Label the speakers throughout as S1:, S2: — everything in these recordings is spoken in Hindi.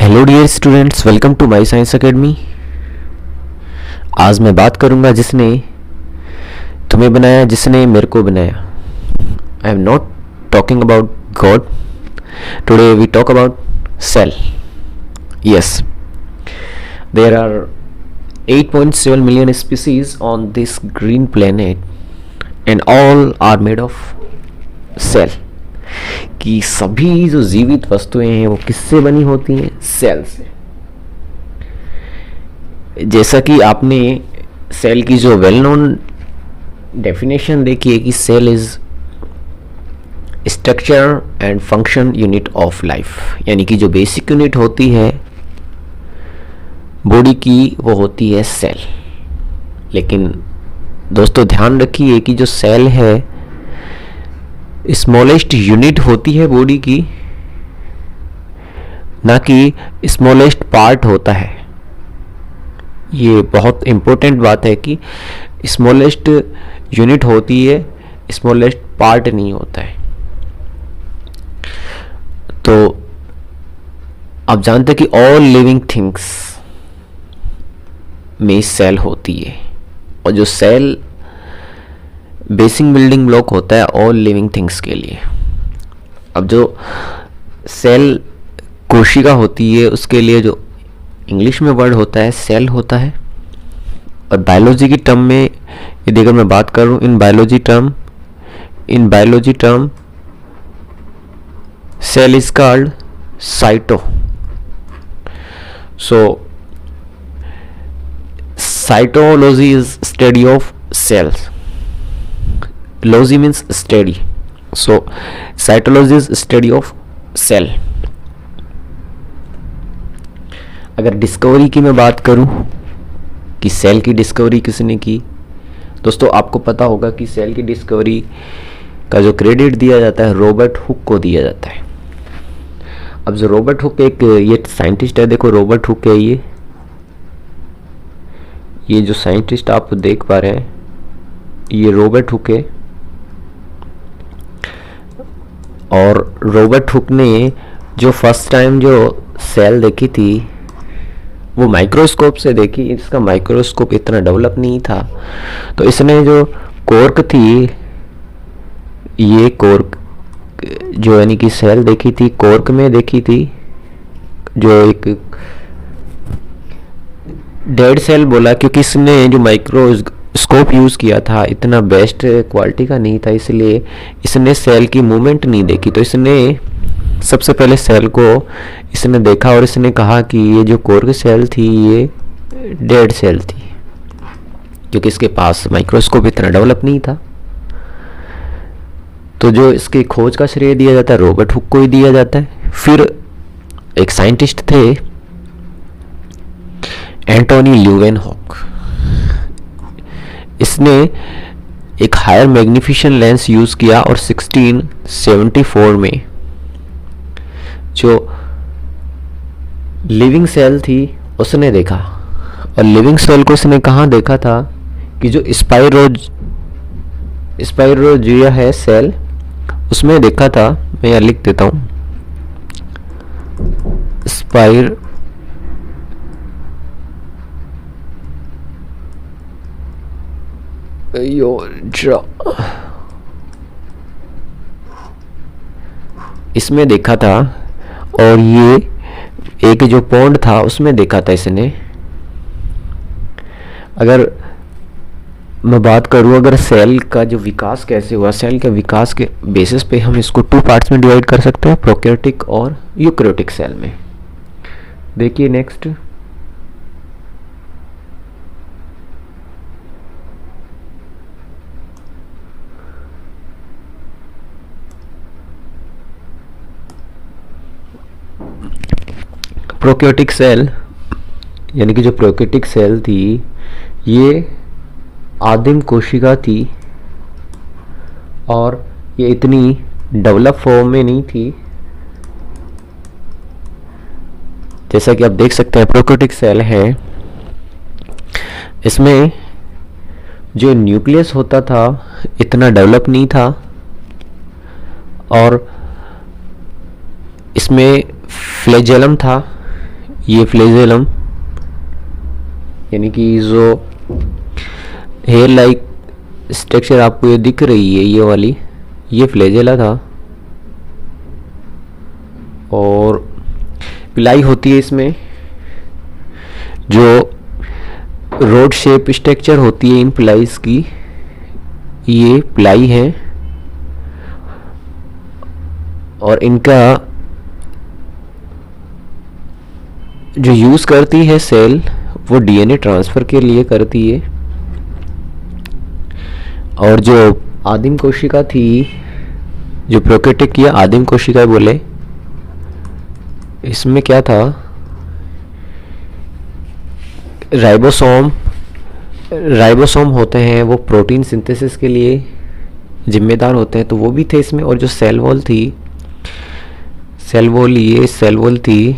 S1: Hello dear students, welcome to my science academy. आज मैं बात करूंगा जिसने तुम्हें बनाया, जिसने मेरे को बनाया। I am not talking about God. Today we talk about cell. Yes, there are 8.7 million species on this green planet and all are made of cell। कि सभी जो जीवित वस्तुएं हैं वो किससे बनी होती हैं? सेल से। जैसा कि आपने सेल की जो वेल नोन डेफिनेशन देखी है कि cell is structure and function unit of life, यानी कि जो बेसिक यूनिट होती है बॉडी की वो होती है सेल। लेकिन दोस्तों ध्यान रखिए कि जो सेल है स्मॉलेस्ट यूनिट होती है बॉडी की, ना कि स्मॉलेस्ट पार्ट होता है। ये बहुत इंपॉर्टेंट बात है कि स्मॉलेस्ट यूनिट होती है, स्मॉलेस्ट पार्ट नहीं होता है। तो आप जानते हैं कि ऑल लिविंग थिंग्स में सेल होती है, और जो सेल बेसिक बिल्डिंग ब्लॉक होता है ऑल लिविंग थिंग्स के लिए। अब जो सेल कोशिका होती है उसके लिए जो इंग्लिश में वर्ड होता है सेल होता है। और बायोलॉजी की टर्म में यदि अगर मैं बात करूं in biology term cell is called cyto. So cytology is study of cells. Logy means study, so cytology is study of cell। अगर डिस्कवरी की मैं बात करूं कि सेल की डिस्कवरी किसने की, दोस्तों आपको पता होगा कि सेल की डिस्कवरी का जो क्रेडिट दिया जाता है रॉबर्ट हुक को दिया जाता है। अब जो रॉबर्ट हुक एक ये साइंटिस्ट है, देखो रॉबर्ट हुक है ये जो साइंटिस्ट आप देख पा रहे हैं ये रॉबर्ट हुक है। और रॉबर्ट हुक ने जो फर्स्ट टाइम जो सेल देखी थी वो माइक्रोस्कोप से देखी। इसका माइक्रोस्कोप इतना डेवलप नहीं था, तो इसने जो कॉर्क थी, ये कॉर्क जो यानी कि सेल देखी थी कॉर्क में देखी थी, जो एक डेड सेल बोला, क्योंकि इसने जो माइक्रोस्कोप यूज़ किया था इतना बेस्ट क्वालिटी का नहीं था, इसलिए इसने सेल की मूवमेंट नहीं देखी। तो इसने सबसे पहले सेल को इसने देखा और इसने कहा कि ये जो कॉर्क सेल थी ये डेड सेल थी, क्योंकि इसके पास माइक्रोस्कोप इतना डेवलप नहीं था। तो जो इसकी खोज का श्रेय दिया जाता है रॉबर्ट हुक को ही दिया जाता है। फिर एक साइंटिस्ट थे एंटोनी ल्यूवेनहॉक। इसने एक हायर मैग्निफिकेशन लेंस यूज किया और 1674 में जो लिविंग सेल थी उसने देखा। और लिविंग सेल को उसने कहाँ देखा था कि जो स्पाइरोजिया है सेल उसमें देखा था। मैं यहाँ लिख देता हूँ इसमें देखा था, और ये एक जो पॉन्ड था उसमें देखा था इसने। अगर मैं बात करूं अगर सेल का जो विकास कैसे हुआ, सेल के विकास के बेसिस पे हम इसको 2 पार्ट्स में डिवाइड कर सकते हैं, प्रोकैरियोटिक और यूकैरियोटिक सेल में। देखिए नेक्स्ट, प्रोकैरियोटिक सेल यानी कि जो प्रोकैरियोटिक सेल थी ये आदिम कोशिका थी, और ये इतनी डेवलप फॉर्म में नहीं थी। जैसा कि आप देख सकते हैं प्रोकैरियोटिक सेल है, इसमें जो न्यूक्लियस होता था इतना डेवलप नहीं था, और इसमें फ्लैजेलम था ये फ्लेजेलम यानी कि जो हेयर लाइक स्ट्रक्चर आपको ये दिख रही है, ये वाली, ये फ्लेजेला था। और पिलाई होती है इसमें, जो रोड शेप स्ट्रक्चर होती है इन पिलाइज की, ये पिलाई है। और इनका जो यूज़ करती है सेल, वो डीएनए ट्रांसफ़र के लिए करती है। और जो आदिम कोशिका थी, जो प्रोकैरियोटिक या आदिम कोशिका बोले, इसमें क्या था, राइबोसोम होते हैं, वो प्रोटीन सिंथेसिस के लिए जिम्मेदार होते हैं, तो वो भी थे इसमें। और जो सेल वॉल थी, सेल वॉल थी,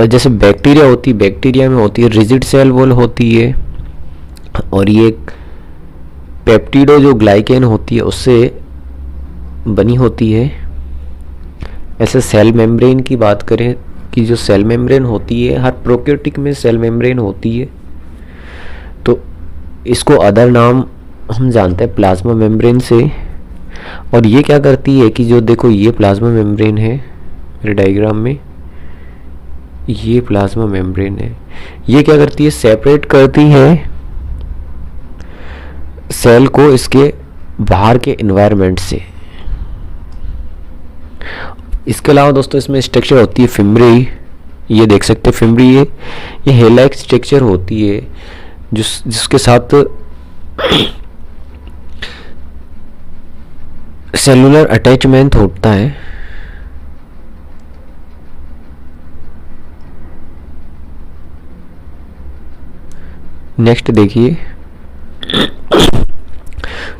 S1: जैसे बैक्टीरिया में होती है रिजिड सेल वॉल होती है, और ये पेप्टिडो जो ग्लाइकेन होती है उससे बनी होती है। ऐसे सेल मेम्ब्रेन की बात करें कि जो सेल मेम्ब्रेन होती है, हर प्रोकैरियोटिक में सेल मेम्ब्रेन होती है, तो इसको अदर नाम हम जानते हैं प्लाज्मा मेम्ब्रेन से। और ये क्या करती है कि जो देखो ये प्लाज्मा मेम्ब्रेन है मेरे डायग्राम में, ये प्लाज्मा मेम्ब्रेन है, ये क्या करती है, सेपरेट करती है सेल को इसके बाहर के एनवायरनमेंट से। इसके अलावा दोस्तों इसमें स्ट्रक्चर होती है फिम्ब्री, ये देख सकते हैं फिम्ब्री, ये हेयर लाइक स्ट्रक्चर होती है जिसके साथ सेलुलर अटैचमेंट होता है। नेक्स्ट देखिए,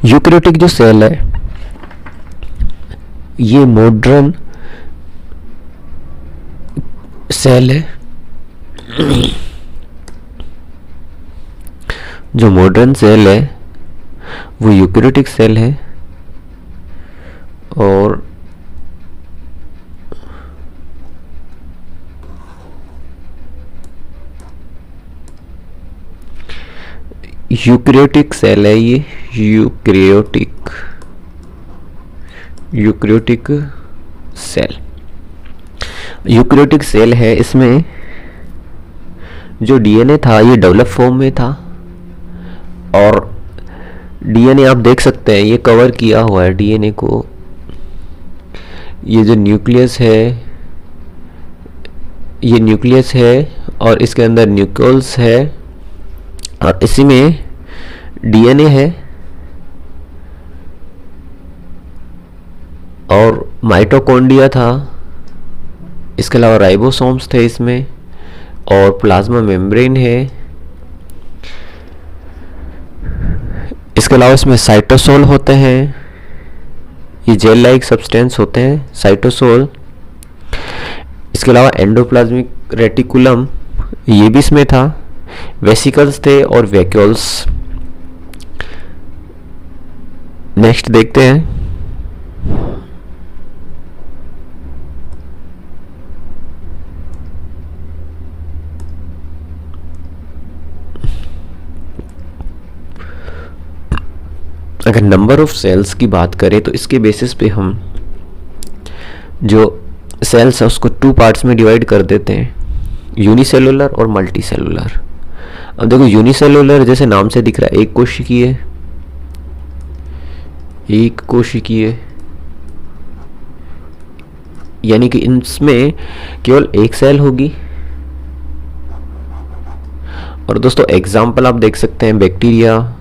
S1: यूकैरियोटिक जो सेल है, ये मॉडर्न सेल है। जो मॉडर्न सेल है वो यूकैरियोटिक सेल है। और यूकैरियोटिक सेल है ये, यूकैरियोटिक सेल है। इसमें जो डीएनए था ये डेवलप फॉर्म में था, और डीएनए आप देख सकते हैं ये कवर किया हुआ है डीएनए को। ये जो न्यूक्लियस है और इसके अंदर न्यूक्लियस है, और इसी में डीएनए है और माइटोकॉन्ड्रिया था। इसके अलावा राइबोसोम्स थे इसमें, और प्लाज्मा मेम्ब्रेन है। इसके अलावा इसमें साइटोसोल होते हैं, ये जेल लाइक सब्सटेंस होते हैं साइटोसोल। इसके अलावा एंडोप्लाज्मिक रेटिकुलम ये भी इसमें था, वेसिकल्स थे और वैक्यूल्स। नेक्स्ट देखते हैं, अगर नंबर ऑफ सेल्स की बात करें तो इसके बेसिस पे हम जो सेल्स है उसको टू पार्ट्स में डिवाइड कर देते हैं, यूनिसेलुलर और मल्टी सेलुलर। अब देखो यूनिसेलुलर जैसे नाम से दिख रहा है, एक कोशिकीय, यानी कि इनमें केवल एक सेल होगी। और दोस्तों एग्जाम्पल आप देख सकते हैं, बैक्टीरिया,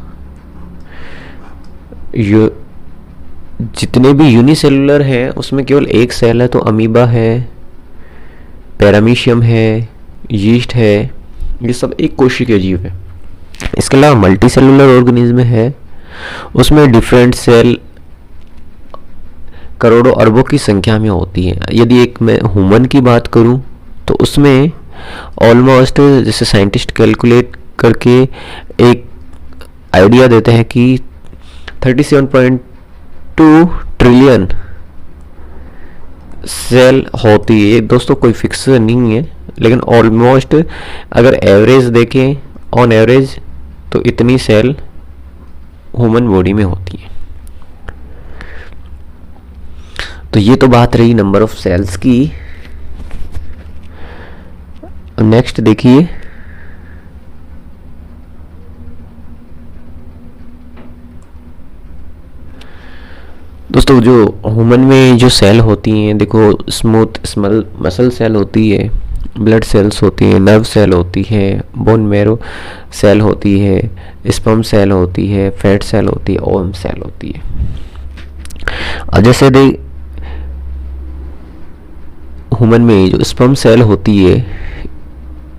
S1: जितने भी यूनिसेलुलर हैं उसमें केवल एक सेल है, तो अमीबा है, पैरामीशियम है, यीस्ट है, ये सब एक कोशिकीय जीव है। इसके अलावा मल्टी सेलुलर ऑर्गेनिज्म है, उसमें डिफरेंट सेल करोड़ों अरबों की संख्या में होती है। यदि एक मैं ह्यूमन की बात करूं तो उसमें ऑलमोस्ट, जैसे साइंटिस्ट कैलकुलेट करके एक आइडिया देते हैं कि 37.2 ट्रिलियन सेल होती है दोस्तों, कोई फिक्स नहीं है, लेकिन ऑलमोस्ट अगर एवरेज देखें, ऑन एवरेज तो इतनी सेल ह्यूमन बॉडी में होती है। तो ये तो बात रही नंबर ऑफ सेल्स की। नेक्स्ट देखिए, दोस्तों जो ह्यूमन में जो सेल होती हैं, देखो स्मूथ स्मल मसल सेल होती है, ब्लड सेल्स होती हैं, नर्व सेल होती है, बोन मैरो सेल होती है, स्पर्म सेल होती है, फैट सेल होती है, ओवम सेल होती है। और जैसे दे ह्यूमन में जो स्पर्म सेल होती है,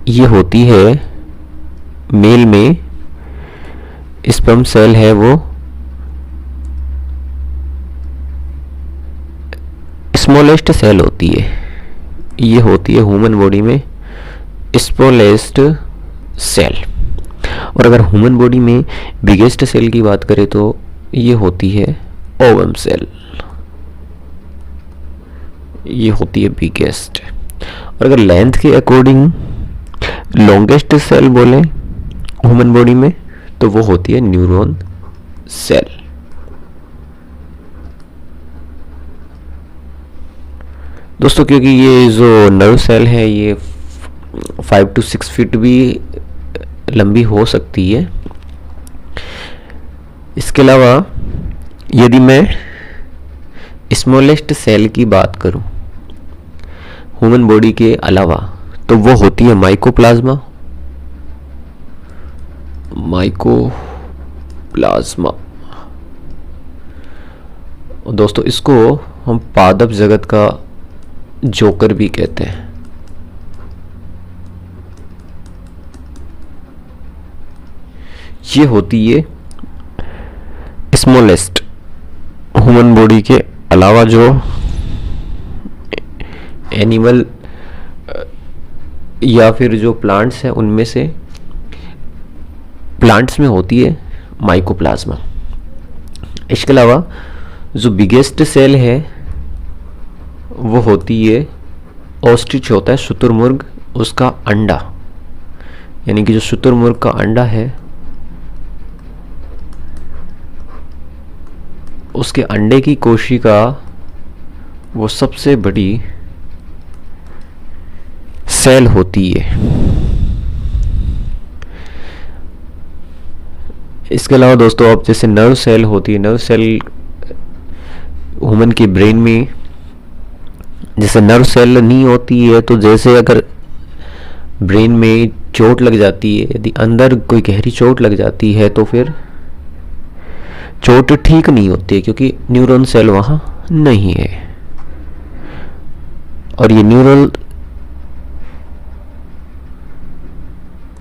S1: ये होती है मेल में, स्पर्म सेल है वो स्मॉलेस्ट सेल होती है, ये होती है ह्यूमन बॉडी में स्मॉलेस्ट सेल। और अगर ह्यूमन बॉडी में बिगेस्ट सेल की बात करें तो ये होती है ओवम सेल, ये होती है बिगेस्ट। और अगर लेंथ के अकॉर्डिंग लॉन्गेस्ट सेल बोले ह्यूमन बॉडी में तो वो होती है न्यूरॉन सेल। दोस्तों क्योंकि ये जो नर्व सेल है ये 5 to 6 फीट भी लंबी हो सकती है। इसके अलावा यदि मैं स्मॉलेस्ट सेल की बात करूं ह्यूमन बॉडी के अलावा तो वो होती है माइकोप्लाज्मा। माइकोप्लाज्मा दोस्तों इसको हम पादप जगत का जोकर भी कहते हैं। ये होती है स्मॉलेस्ट ह्यूमन बॉडी के अलावा जो एनिमल या फिर जो प्लांट्स हैं उनमें से प्लांट्स में होती है माइकोप्लाज्मा। इसके अलावा जो बिगेस्ट सेल है वो होती है ऑस्ट्रिच होता है शुतुरमुर्ग, उसका अंडा, यानी कि जो शुतुरमुर्ग का अंडा है उसके अंडे की कोशिका वो सबसे बड़ी सेल होती है। इसके अलावा दोस्तों अब जैसे नर्व सेल होती है, नर्व सेल ह्यूमन के ब्रेन में जैसे नर्व सेल नहीं होती है, तो जैसे अगर ब्रेन में चोट लग जाती है, यदि अंदर कोई गहरी चोट लग जाती है तो फिर चोट ठीक नहीं होती है क्योंकि न्यूरॉन सेल वहाँ नहीं है। और ये न्यूरल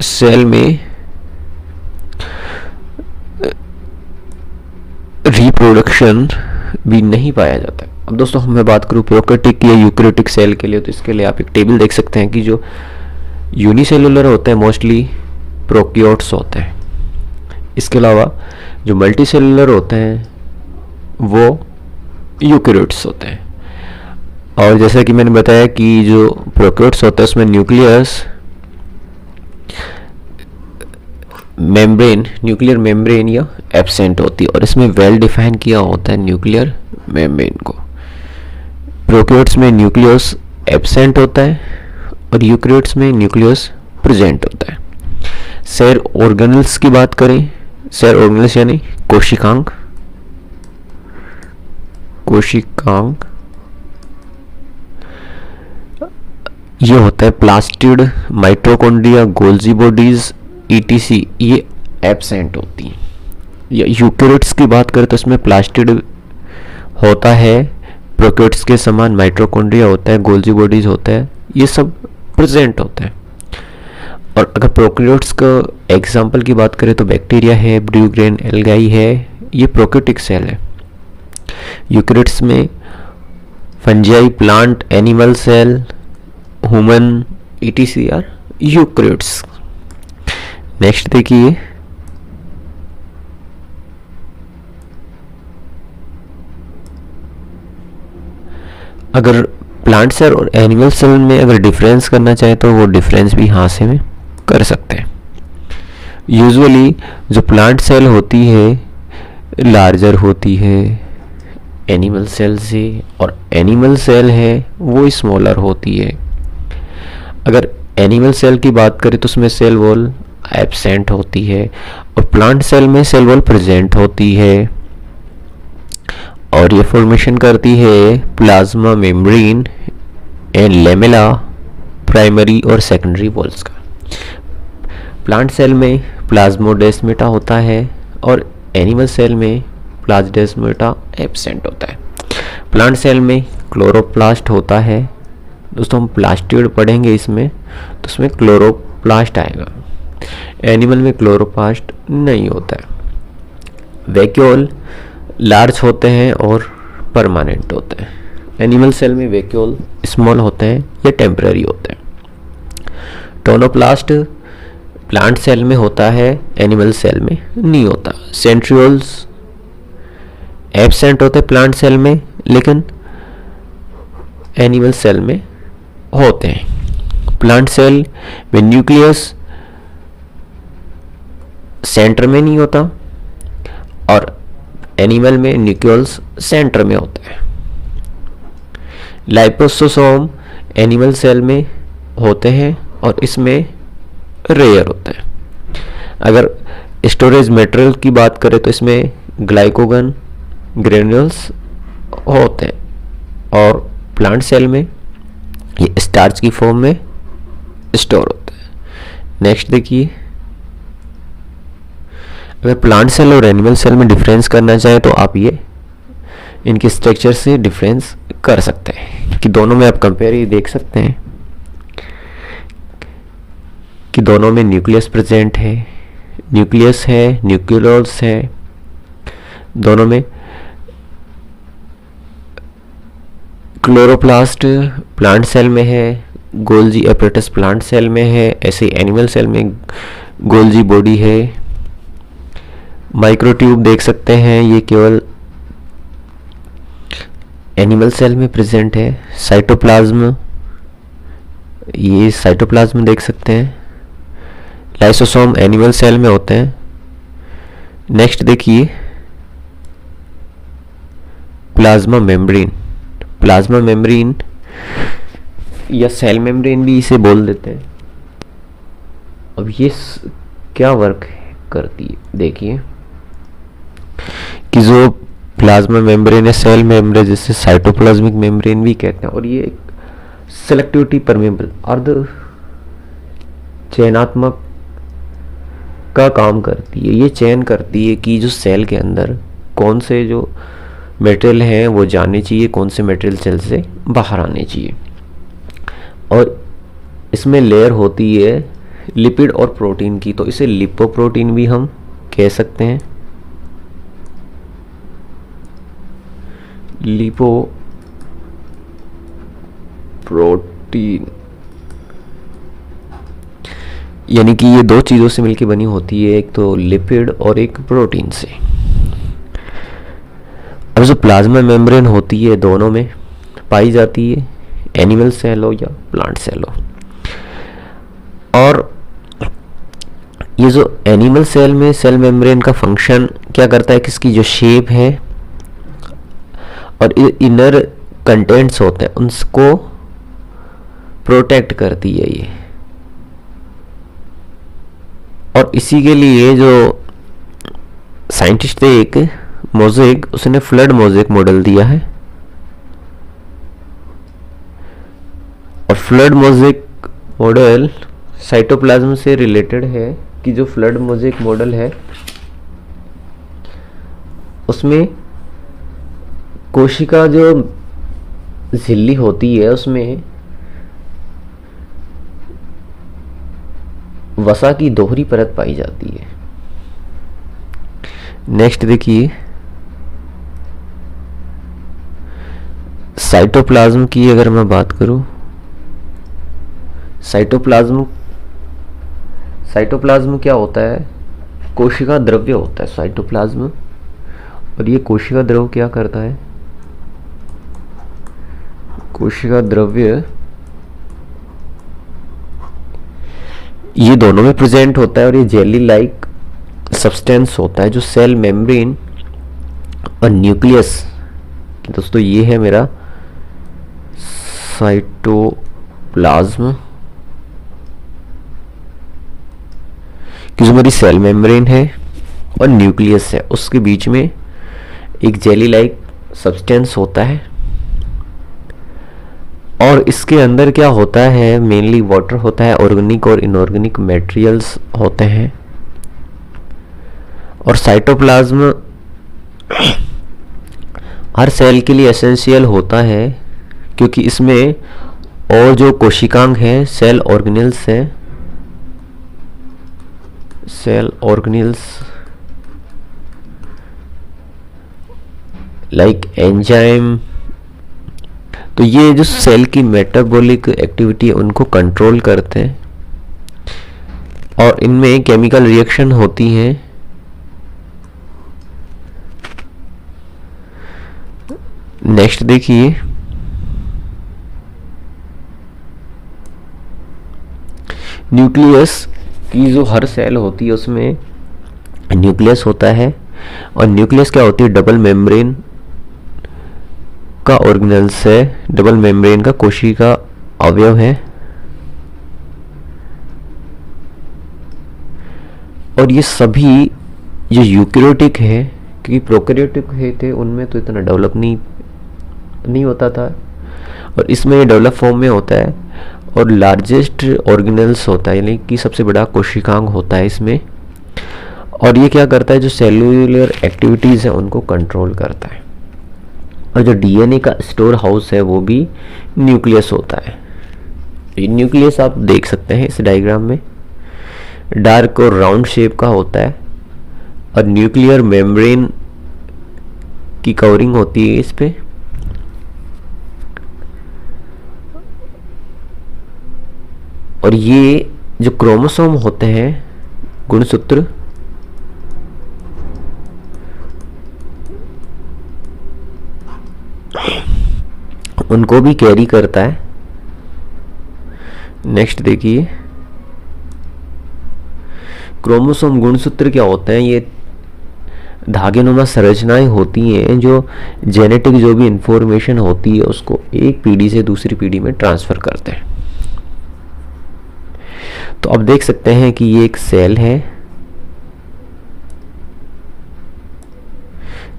S1: सेल में रिप्रोडक्शन भी नहीं पाया जाता। अब दोस्तों मैं बात करूँ प्रोकैरियोटिक या यूकैरियोटिक सेल के लिए, तो इसके लिए आप एक टेबल देख सकते हैं कि जो यूनिसेलुलर होते हैं मोस्टली प्रोकैरियोट्स होते हैं। इसके अलावा जो मल्टीसेलुलर होते हैं वो यूकैरियोट्स होते हैं। और जैसा कि मैंने बताया कि जो प्रोकैरियोट्स होते हैं उसमें न्यूक्लियस मेम्ब्रेन, न्यूक्लियर मेम्ब्रेन या एब्सेंट होती है, और इसमें वेल डिफाइन किया होता है न्यूक्लियर मेम्ब्रेन को। प्रोकैरियोट्स में न्यूक्लियस एब्सेंट होता है और यूकैरियोट्स में न्यूक्लियस प्रेजेंट होता है। सेल ऑर्गेनल्स की बात करें, सेल ऑर्गेनल्स यानी कोशिकांग, ये होता है plastid, mitochondria, Golgi bodies etc, ये एब्सेंट होती हैं। या यूकैरियोट्स की बात करें तो इसमें प्लास्टिड होता है, प्रोकैरियोट्स के समान माइटोकॉन्ड्रिया होता है, गोल्जी बॉडीज होता है, ये सब प्रेजेंट होते हैं। और अगर प्रोकैरियोट्स का एग्जांपल की बात करें तो बैक्टीरिया है, ब्रूग्रेन एल्गाई है, ये प्रोकैरियोटिक सेल है। यूकैरियोट्स में fungi, plant, animal cell, human etc are eukaryotes. Next देखिए, अगर प्लांट सेल और एनिमल सेल में अगर डिफरेंस करना चाहे तो वो डिफरेंस भी यहाँ से में कर सकते हैं। यूजुअली जो प्लांट सेल होती है लार्जर होती है एनिमल सेल से, और एनिमल सेल है वो स्मॉलर होती है। अगर एनिमल सेल की बात करें तो उसमें सेल वॉल एब्सेंट होती है, और प्लांट सेल में सेल वॉल प्रेजेंट होती है, और ये फॉर्मेशन करती है plasma membrane and lamella primary और सेकेंडरी वॉल्स का। प्लांट सेल में प्लाज्मोडेस्माटा होता है और एनिमल सेल में प्लाज्मोडेस्माटा एब्सेंट होता है। प्लांट सेल में क्लोरोप्लास्ट होता है। दोस्तों हम प्लास्टिड पढ़ेंगे इसमें, तो उसमें क्लोरोप्लास्ट आएगा। एनिमल में क्लोरोप्लास्ट नहीं होता है। वैक्यूल लार्ज होते हैं और परमानेंट होते हैं। एनिमल सेल में वैक्यूल स्मॉल होते हैं या टेम्पररी होते हैं। टोनोप्लास्ट प्लांट सेल में होता है, एनिमल सेल में नहीं होता। सेंट्रियोल्स एब्सेंट होते हैं प्लांट सेल में, लेकिन एनिमल सेल में होते हैं। प्लांट सेल में न्यूक्लियस सेंटर में नहीं होता, और एनिमल में न्यूक्लियस सेंटर में होता है। लाइपोसोसोम एनिमल सेल में होते हैं और इसमें रेयर होता है। अगर स्टोरेज मटेरियल की बात करें तो इसमें ग्लाइकोगन ग्रेन्यूल्स होते हैं, और प्लांट सेल में ये स्टार्च की फॉर्म में स्टोर होते हैं। नेक्स्ट देखिए, अगर प्लांट सेल और एनिमल सेल में डिफरेंस करना चाहें तो आप ये इनके स्ट्रक्चर से डिफरेंस कर सकते हैं कि दोनों में आप कंपेयर देख सकते हैं कि दोनों में न्यूक्लियस प्रेजेंट है, न्यूक्लियस है, न्यूक्लियोल्स है। दोनों में क्लोरोप्लास्ट प्लांट सेल में है, गोल्जी एपरेटस प्लांट सेल में है, ऐसे एनिमल सेल में गोल्जी बॉडी है। माइक्रोट्यूब देख सकते हैं, ये केवल एनिमल सेल में प्रेजेंट है। साइटोप्लाज्म, ये साइटोप्लाज्म देख सकते हैं। लाइसोसोम एनिमल सेल में होते हैं। नेक्स्ट देखिए, प्लाज्मा मेम्ब्रेन। प्लाज्मा मेम्ब्रेन या सेल मेम्ब्रेन भी इसे बोल देते हैं। अब ये क्या वर्क करती है, देखिए कि जो प्लाज्मा मेम्ब्रेन है, सेल मेम्ब्रेन जिसे साइटोप्लाज्मिक मेम्ब्रेन भी कहते हैं, और ये एक सेलेक्टिविटी परमेबल अर्ध चयनात्मक का काम करती है। ये चयन करती है कि जो सेल के अंदर कौन से जो मटेरियल हैं वो जाने चाहिए, कौन से मटेरियल सेल से बाहर आने चाहिए। और इसमें लेयर होती है लिपिड और प्रोटीन की, तो इसे लिपोप्रोटीन भी हम कह सकते हैं। लिपोप्रोटीन यानी कि ये दो चीज़ों से मिलकर बनी होती है, एक तो लिपिड और एक प्रोटीन से। अब जो प्लाज्मा मेम्ब्रेन होती है दोनों में पाई जाती है, एनिमल सेल हो या प्लांट सेल हो। और ये जो एनिमल सेल में सेल मेम्ब्रेन का फंक्शन क्या करता है कि इसकी जो शेप है और इनर कंटेंट्स होते हैं उनको प्रोटेक्ट करती है ये। और इसी के लिए जो साइंटिस्ट थे एक मोज़ेक, उसने फ्लड मोज़ेक मॉडल दिया है। और फ्लड मोज़ेक मॉडल साइटोप्लाज्म से रिलेटेड है कि जो फ्लड मोज़ेक मॉडल है उसमें कोशिका जो झिल्ली होती है उसमें वसा की दोहरी परत पाई जाती है। नेक्स्ट देखिए, साइटोप्लाज्म की अगर मैं बात करूं, साइटोप्लाज्म क्या होता है, कोशिका द्रव्य होता है साइटोप्लाज्म। और ये कोशिका द्रव्य क्या करता है, कोशिका द्रव्य, ये दोनों में प्रेजेंट होता है और ये जेली लाइक सब्सटेंस होता है जो सेल मेम्ब्रेन और न्यूक्लियस, दोस्तों ये है मेरा साइटोप्लाज्म कि जो मेरी सेल मेम्ब्रेन है और न्यूक्लियस है उसके बीच में एक जेली लाइक सब्सटेंस होता है। और इसके अंदर क्या होता है, मेनली वाटर होता है, ऑर्गेनिक और इनऑर्गेनिक मटेरियल्स होते हैं। और साइटोप्लाज्म हर सेल के लिए एसेंशियल होता है क्योंकि इसमें और जो कोशिकांग हैं, सेल ऑर्गेनेल्स हैं, सेल ऑर्गेनेल्स लाइक एंजाइम, तो ये जो सेल की मेटाबॉलिक एक्टिविटी है उनको कंट्रोल करते हैं और इनमें केमिकल रिएक्शन होती हैं। नेक्स्ट देखिए, न्यूक्लियस की जो हर सेल होती है उसमें न्यूक्लियस होता है और न्यूक्लियस क्या होती है, डबल मेम्ब्रेन का ऑर्गेनेल्स है, डबल मेम्ब्रेन का कोशिका अवयव है। और ये सभी जो यूकैरियोटिक है, क्योंकि प्रोकैरियोटिक थे उनमें तो इतना डेवलप नहीं होता था और इसमें ये डेवलप फॉर्म में होता है और लार्जेस्ट ऑर्गेनेल्स होता है, यानी कि सबसे बड़ा कोशिकांग होता है इसमें। और ये क्या करता है, जो सेलुलर एक्टिविटीज़ है उनको कंट्रोल करता है। और जो डीएनए का स्टोर हाउस है वो भी न्यूक्लियस होता है। ये न्यूक्लियस आप देख सकते हैं इस डायग्राम में, डार्क और राउंड शेप का होता है और न्यूक्लियर मेम्ब्रेन की कवरिंग होती है इस पे। और ये जो क्रोमोसोम होते हैं, गुणसूत्र, उनको भी कैरी करता है। नेक्स्ट देखिए, क्रोमोसोम गुणसूत्र क्या होते हैं, ये धागेनुमा संरचनाएं होती हैं जो जेनेटिक जो भी इंफॉर्मेशन होती है उसको एक पीढ़ी से दूसरी पीढ़ी में ट्रांसफर करते हैं। तो अब देख सकते हैं कि ये एक सेल है,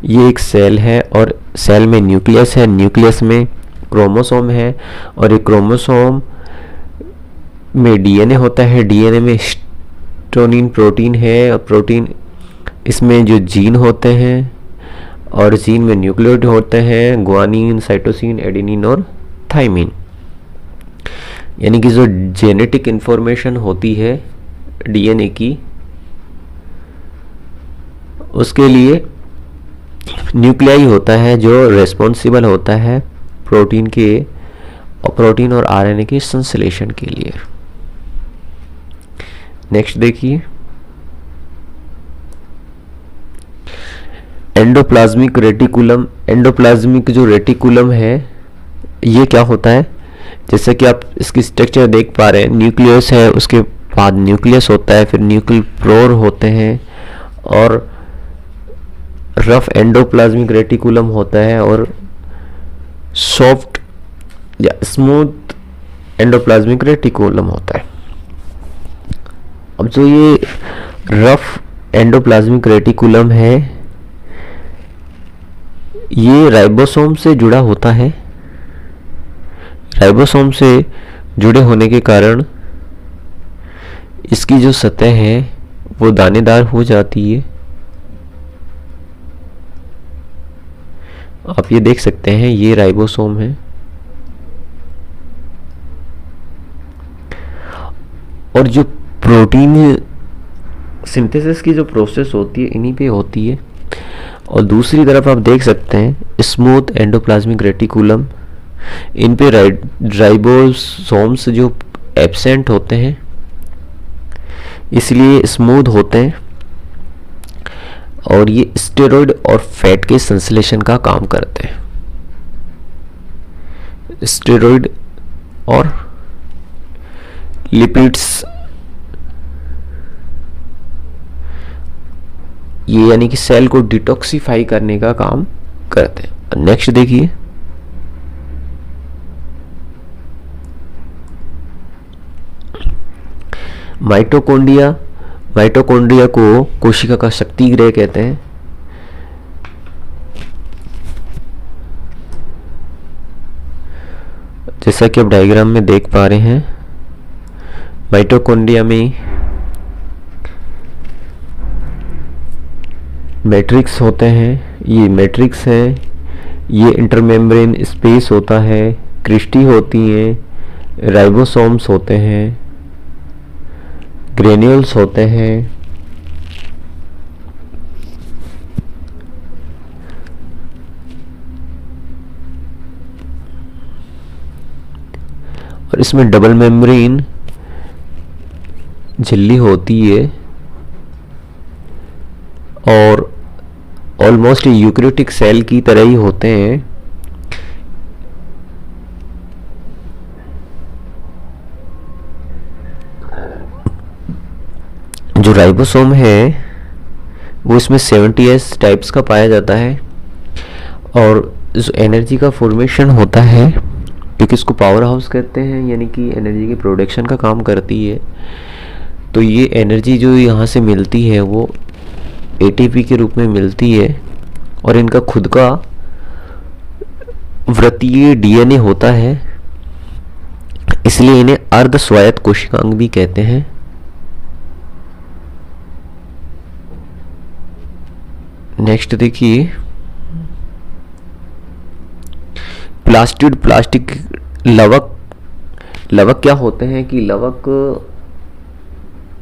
S1: ये एक सेल है और सेल में न्यूक्लियस है, न्यूक्लियस में क्रोमोसोम है और एक क्रोमोसोम में डीएनए होता है, डीएनए में हिस्टोनिन प्रोटीन है और प्रोटीन इसमें जो जीन होते हैं और जीन में न्यूक्लियोटाइड होते हैं, ग्वानिन, साइटोसिन, एडेनिन और थाइमिन। यानी कि जो जेनेटिक इंफॉर्मेशन होती है डीएनए की, उसके लिए न्यूक्लियाई होता है जो रेस्पॉन्सिबल होता है प्रोटीन और आरएनए के संश्लेषण के लिए। नेक्स्ट देखिए, एंडोप्लाज्मिक रेटिकुलम। एंडोप्लाज्मिक जो रेटिकुलम है ये क्या होता है, जैसे कि आप इसकी स्ट्रक्चर देख पा रहे हैं, न्यूक्लियस है, उसके बाद न्यूक्लियस होता है, फिर न्यूक्लियोपोर होते हैं और रफ एंडोप्लाज्मिक रेटिकुलम होता है और सॉफ्ट या स्मूथ एंडोप्लाज्मिक रेटिकुलम होता है। अब जो ये रफ एंडोप्लाज्मिक रेटिकुलम है ये राइबोसोम से जुड़ा होता है। राइबोसोम से जुड़े होने के कारण इसकी जो सतह है वो दानेदार हो जाती है। आप ये देख सकते हैं, ये राइबोसोम है और जो प्रोटीन सिंथेसिस की जो प्रोसेस होती है इन्हीं पे होती है। और दूसरी तरफ आप देख सकते हैं स्मूथ एंडोप्लाज्मिक रेटिकुलम, इन पे राइबोसोम्स जो एब्सेंट होते हैं इसलिए स्मूथ होते हैं और ये स्टेरॉइड और फैट के संश्लेषण का काम करते हैं। स्टेरॉइड और लिपिड्स, ये यानी कि सेल को डिटॉक्सिफाई करने का काम करते हैं। नेक्स्ट देखिए, माइटोकॉन्ड्रिया। माइटोकॉन्ड्रिया को कोशिका का शक्ति गृह कहते हैं। जैसा कि आप डायग्राम में देख पा रहे हैं, माइटोकॉन्ड्रिया में मैट्रिक्स होते हैं, ये मैट्रिक्स हैं, ये इंटरमेम्ब्रेन स्पेस होता है, क्रिस्टी होती हैं, राइबोसोम्स होते हैं, ग्रेन्यूल्स होते हैं, और इसमें डबल मेम्ब्रेन झिल्ली होती है और ऑलमोस्ट यूकैरियोटिक सेल की तरह ही होते हैं। जो राइबोसोम है वो इसमें 70S टाइप्स का पाया जाता है और जो एनर्जी का फॉर्मेशन होता है, क्योंकि इसको पावर हाउस कहते हैं, यानी कि एनर्जी की प्रोडक्शन का काम करती है, तो ये एनर्जी जो यहाँ से मिलती है वो ATP के रूप में मिलती है और इनका खुद का वृत्तीय DNA होता है, इसलिए इन्हें अर्ध स्वायत्त कोशिकांग भी कहते हैं। नेक्स्ट देखिए, प्लास्टिड प्लास्टिक लवक। लवक क्या होते हैं कि लवक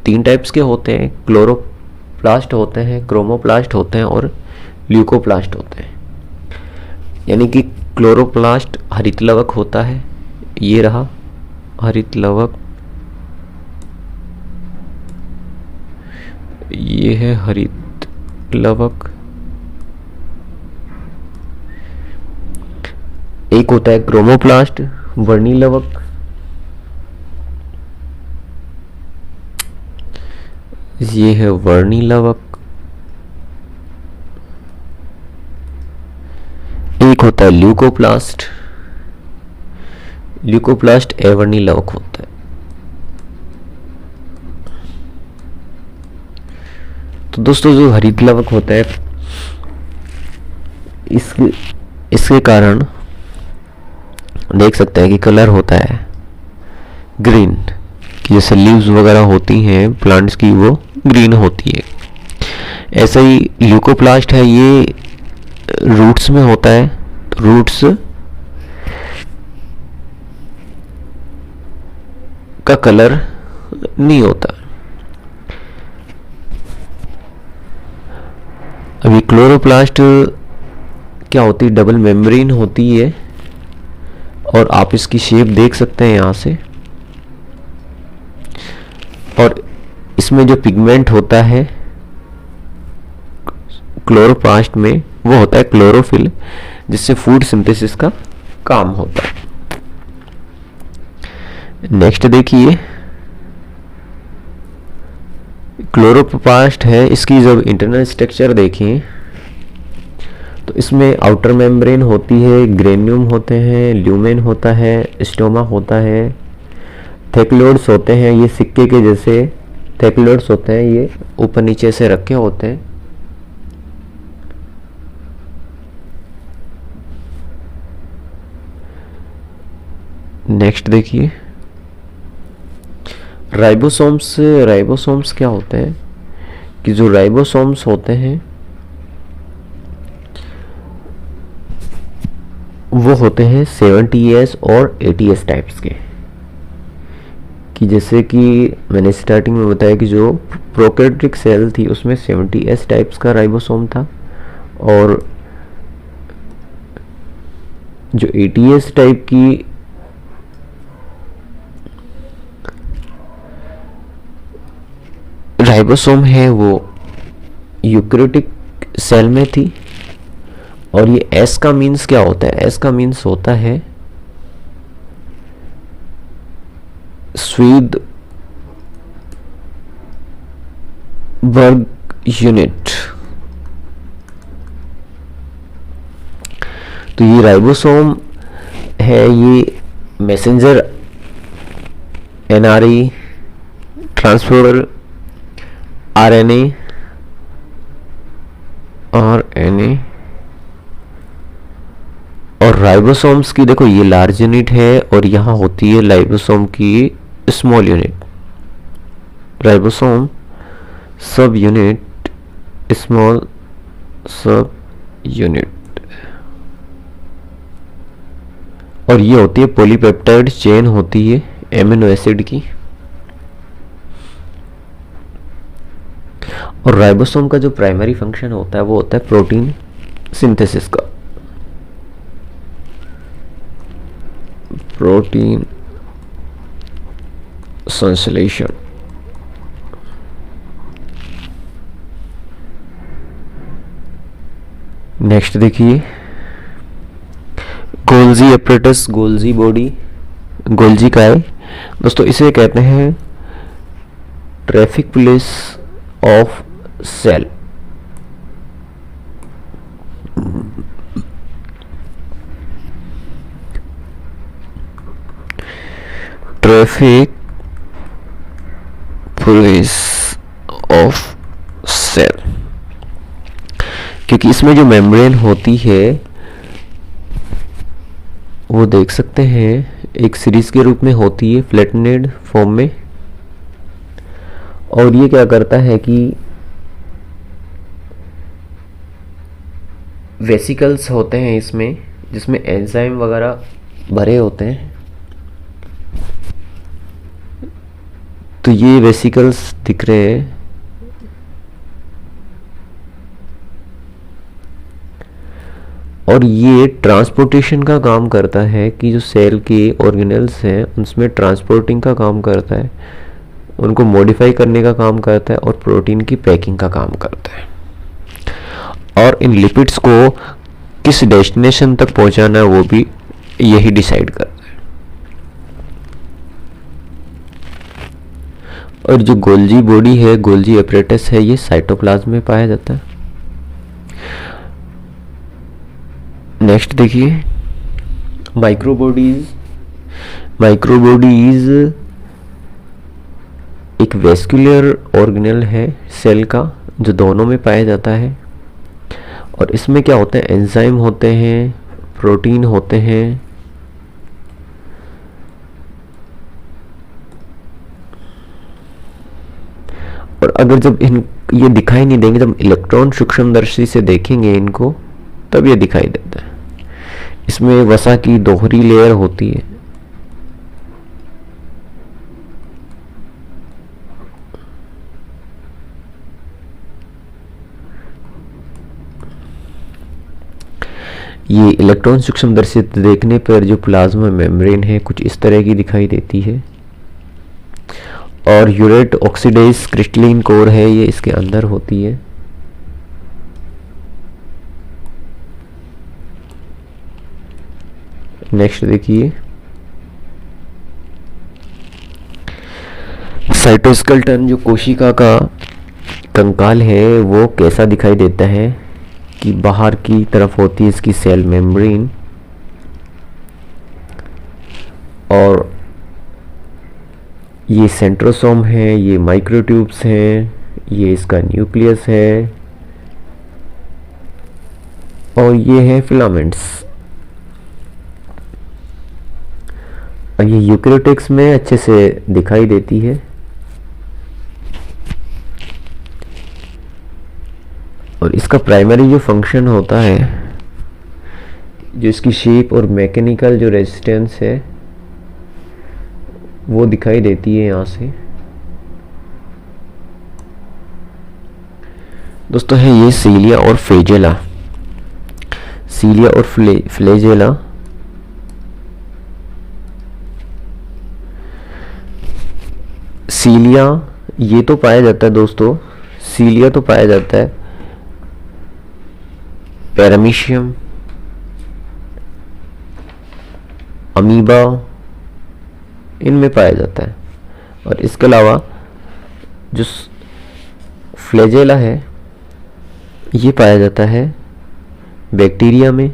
S1: 3 टाइप्स के होते हैं, क्लोरोप्लास्ट होते हैं, क्रोमोप्लास्ट होते हैं और ल्यूकोप्लास्ट होते हैं। यानी कि क्लोरोप्लास्ट हरित लवक होता है, ये रहा हरित लवक, ये है हरित लवक। एक होता है क्रोमोप्लास्ट वर्णी लवक, ये है वर्णी लवक। एक होता है ल्यूकोप्लास्ट, ल्यूकोप्लास्ट अवर्णी लवक होता है। तो दोस्तों जो हरित लवक होता है इसके कारण देख सकते हैं कि कलर होता है ग्रीन, कि जैसे लीव्स वगैरह होती हैं प्लांट्स की वो ग्रीन होती है। ऐसा ही ल्यूकोप्लास्ट है, ये रूट्स में होता है, तो रूट्स का कलर नहीं होता। अभी क्लोरोप्लास्ट क्या होती है, डबल मेम्ब्रेन होती है और आप इसकी शेप देख सकते हैं यहाँ से, और इसमें जो पिगमेंट होता है क्लोरोप्लास्ट में वो होता है क्लोरोफिल, जिससे फूड सिंथेसिस का काम होता है। नेक्स्ट देखिए, क्लोरोप्लास्ट है, इसकी जब इंटरनल स्ट्रक्चर देखें तो इसमें आउटर मेम्ब्रेन होती है, ग्रेन्यूम होते हैं, ल्यूमेन होता है, स्टोमा होता है, थैक्लोइड्स होते हैं, ये सिक्के के जैसे थैक्लोइड्स होते हैं, ये ऊपर नीचे से रखे होते हैं। नेक्स्ट देखिए, राइबोसोम्स। राइबोसोम्स क्या होते हैं कि जो राइबोसोम्स होते हैं वो होते हैं 70S और 80S टाइप्स के, कि जैसे कि मैंने स्टार्टिंग में बताया कि जो प्रोकैरियोटिक सेल थी उसमें 70S टाइप्स का राइबोसोम था, और जो 80S टाइप की राइबोसोम है वो यूकैरियोटिक सेल में थी। और ये S का मीन्स क्या होता है, S का मीन्स होता है स्वीद बर्ग यूनिट। तो ये राइबोसोम है, ये मैसेंजर एनआरई ट्रांसपोर्टर आरएनए और राइबोसोम्स की देखो ये लार्ज यूनिट है और यहाँ होती है राइबोसोम की स्मॉल यूनिट। राइबोसोम सब यूनिट, स्मॉल सब यूनिट, और ये होती है पॉलीपेप्टाइड चेन होती है एमिनो एसिड की। और राइबोसोम का जो प्राइमरी फंक्शन होता है वो होता है प्रोटीन सिंथेसिस का, प्रोटीन संश्लेषण। नेक्स्ट देखिए Golgi apparatus, Golgi body, Golgi का है दोस्तों, इसे कहते हैं traffic police of cell. Traffic police of cell, क्योंकि इसमें जो मेम्ब्रेन होती है वो देख सकते हैं एक सीरीज के रूप में होती है फ्लैटेनेड फॉर्म में। और ये क्या करता है कि वेसिकल्स होते हैं इसमें, जिसमें एंजाइम वगैरह भरे होते हैं। तो ये वेसिकल्स दिख रहे हैं, और ये ट्रांसपोर्टेशन का काम करता है कि जो सेल के ऑर्गेनेल्स हैं उनमें ट्रांसपोर्टिंग का काम करता है, उनको मॉडिफाई करने का काम करता है, और प्रोटीन की पैकिंग का काम करता है। और इन लिपिड्स को किस डेस्टिनेशन तक पहुंचाना है वो भी यही डिसाइड करता है। और जो गोल्जी बॉडी है, गोल्जी एपरेटस है, ये साइटोप्लाज्म में पाया जाता है। नेक्स्ट देखिए माइक्रोबॉडीज। माइक्रोबॉडीज एक वेस्कुलर ऑर्गेनेल है सेल का, जो दोनों में पाया जाता है। और इसमें क्या होता है, एंजाइम होते हैं, प्रोटीन होते हैं, और अगर जब ये दिखाई नहीं देंगे, जब इलेक्ट्रॉन सूक्ष्मदर्शी से देखेंगे इनको, तब ये दिखाई देता है। इसमें वसा की दोहरी लेयर होती है। ये इलेक्ट्रॉन सूक्ष्मदर्शी से देखने पर जो प्लाज्मा मेम्ब्रेन है कुछ इस तरह की दिखाई देती है। और यूरेट ऑक्सीडाइज क्रिस्टलिन कोर है, ये इसके अंदर होती है। नेक्स्ट देखिए साइटोस्केलेटन, जो कोशिका का कंकाल है वो कैसा दिखाई देता है कि बाहर की तरफ होती है इसकी सेल मेम्ब्रेन, और ये सेंट्रोसोम है, ये माइक्रोट्यूब्स हैं, ये इसका न्यूक्लियस है, और ये है फिलामेंट्स। और ये यूकैरियोटिक्स में अच्छे से दिखाई देती है। और इसका प्राइमरी जो फंक्शन होता है, जो इसकी शेप और मैकेनिकल जो रेजिस्टेंस है वो दिखाई देती है यहाँ से। दोस्तों है ये सीलिया और फ्लैजेला। सीलिया और फ्लैजेला सीलिया ये तो पाया जाता है दोस्तों, सीलिया तो पाया जाता है पैरामीशियम, अमीबा, इनमें पाया जाता है। और इसके अलावा जो फ्लैजेला है ये पाया जाता है बैक्टीरिया में,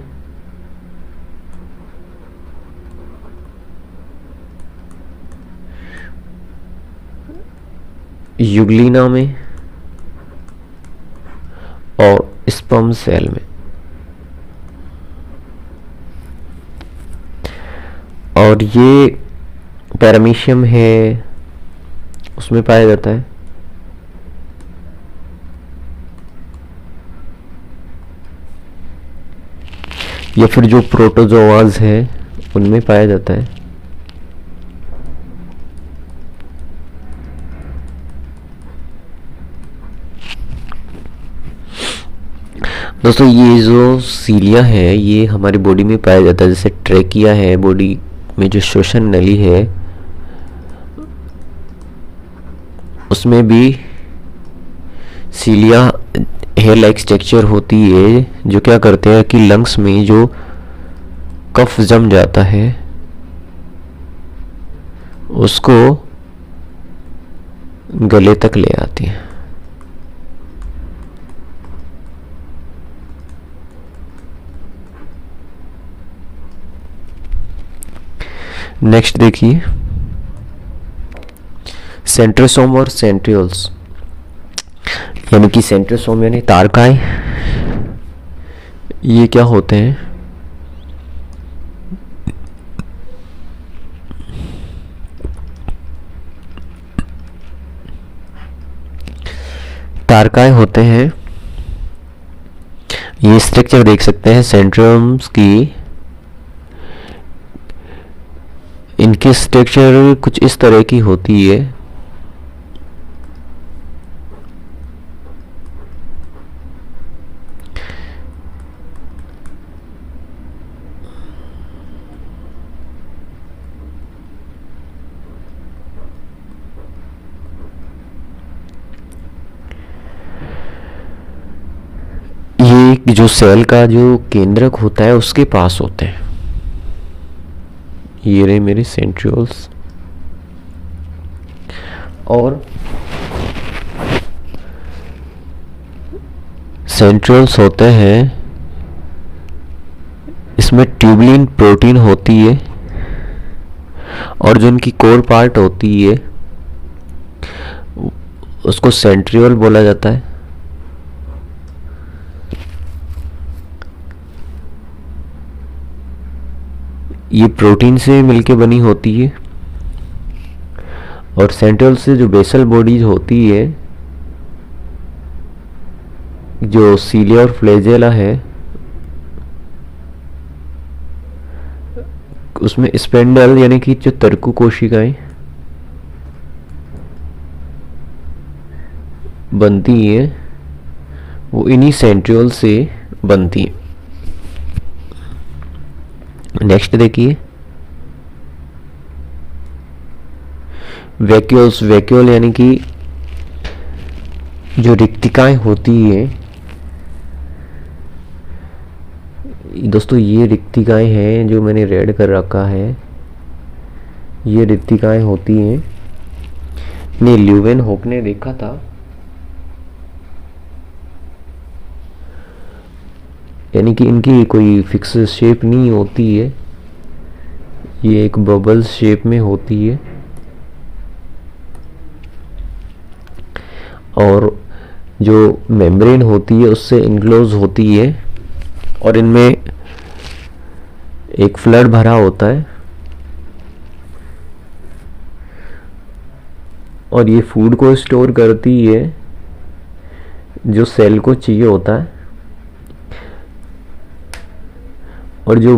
S1: यूग्लिना में और स्पर्म सेल में। और ये पैरामीशियम है उसमें पाया जाता है। या फिर जो प्रोटोजोआज है उनमें पाया जाता है। दोस्तों ये जो सीलिया है ये हमारी बॉडी में पाया जाता है, जैसे ट्रेकिया है, बॉडी में जो श्वसन नली है उसमें भी सीलिया हेयर लाइक स्ट्रक्चर होती है, जो क्या करते हैं कि लंग्स में जो कफ जम जाता है उसको गले तक ले आती है। नेक्स्ट देखिए सेंट्रोसोम और सेंट्रियोल्स, यानी कि सेंट्रोसोम यानी तारकाएं, ये क्या होते हैं? तारकाएं होते हैं, ये स्ट्रक्चर देख सकते हैं सेंट्रोम्स की। इनकी स्ट्रक्चर कुछ इस तरह की होती है। ये जो सेल का जो केंद्रक होता है उसके पास होते हैं। ये रहे मेरे सेंट्रियोल्स। और सेंट्रियोल्स होते हैं, इसमें ट्यूबुलिन प्रोटीन होती है और जो इनकी कोर पार्ट होती है उसको सेंट्रियोल बोला जाता है। ये प्रोटीन से मिलके बनी होती है। और सेंट्रियोल से जो बेसल बॉडीज होती है, जो सीलिया और फ्लैजेला है, उसमें स्पेंडल यानी कि जो तर्कु कोशिकाएं बनती हैं वो इन्हीं सेंट्रियोल से बनती हैं। नेक्स्ट देखिए वैक्यूल्स। वैक्यूल यानी कि जो रिक्तिकाएं होती है, दोस्तों ये रिक्तिकाएं हैं जो मैंने रेड कर रखा है, ये रिक्तिकाएं होती हैं। ने ल्यूवेनहोक ने देखा था, यानी कि इनकी कोई फिक्स शेप नहीं होती है, ये एक बबल शेप में होती है। और जो मेम्ब्रेन होती है उससे इनक्लोज होती है और इनमें एक फ्लड भरा होता है और ये फूड को स्टोर करती है जो सेल को चाहिए होता है। और जो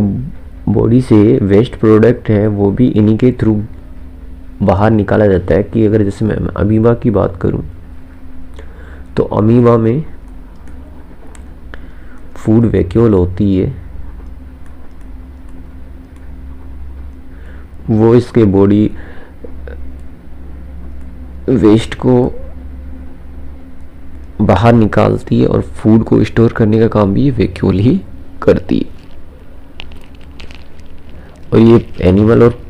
S1: बॉडी से वेस्ट प्रोडक्ट है वो भी इन्हीं के थ्रू बाहर निकाला जाता है। कि अगर जैसे मैं अमीबा की बात करूं तो अमीबा में फूड वैक्यूल होती है, वो इसके बॉडी वेस्ट को बाहर निकालती है और फूड को स्टोर करने का काम भी वैक्यूल ही करती है। और ये एनिमल और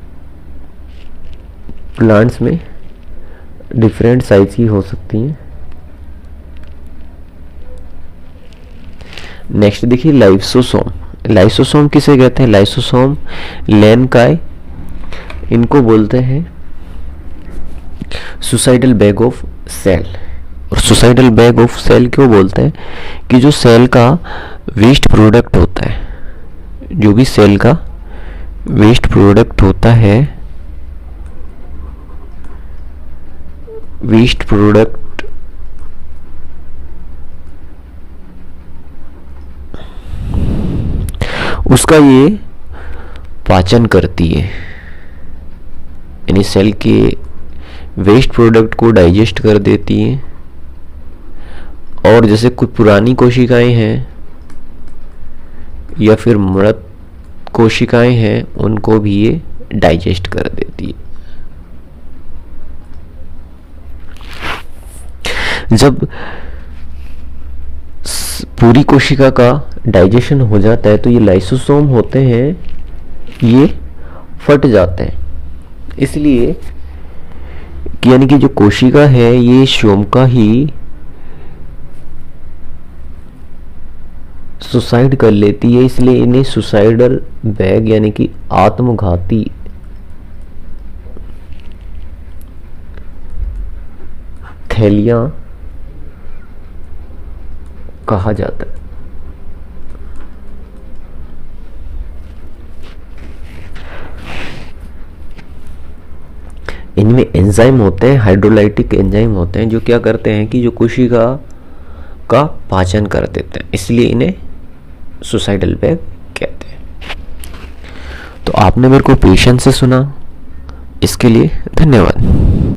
S1: प्लांट्स में डिफरेंट साइज की हो सकती हैं। नेक्स्ट देखिए लाइसोसोम। लाइसोसोम किसे कहते हैं? लाइसोसोम लैन काय, इनको बोलते हैं सुसाइडल बैग ऑफ सेल। और सुसाइडल बैग ऑफ सेल क्यों बोलते हैं? कि जो सेल का वेस्ट प्रोडक्ट होता है, जो भी सेल का वेस्ट प्रोडक्ट होता है, वेस्ट प्रोडक्ट उसका ये पाचन करती है, यानी सेल के वेस्ट प्रोडक्ट को डाइजेस्ट कर देती है। और जैसे कुछ पुरानी कोशिकाएं हैं या फिर मृत कोशिकाएं हैं, उनको भी ये डाइजेस्ट कर देती है। जब पूरी कोशिका का डाइजेशन हो जाता है तो ये लाइसोसोम होते हैं, ये फट जाते हैं। इसलिए यानी कि जो कोशिका है ये सोम का ही सुसाइड कर लेती है, इसलिए इन्हें सुसाइडल बैग यानी कि आत्मघाती थैलियां कहा जाता है। इनमें एंजाइम होते हैं, हाइड्रोलाइटिक एंजाइम होते हैं, जो क्या करते हैं कि जो कोशिका का पाचन कर देते हैं, इसलिए इन्हें सुसाइडल बैग कहते हैं। तो आपने मेरे को पेशेंस से सुना, इसके लिए धन्यवाद।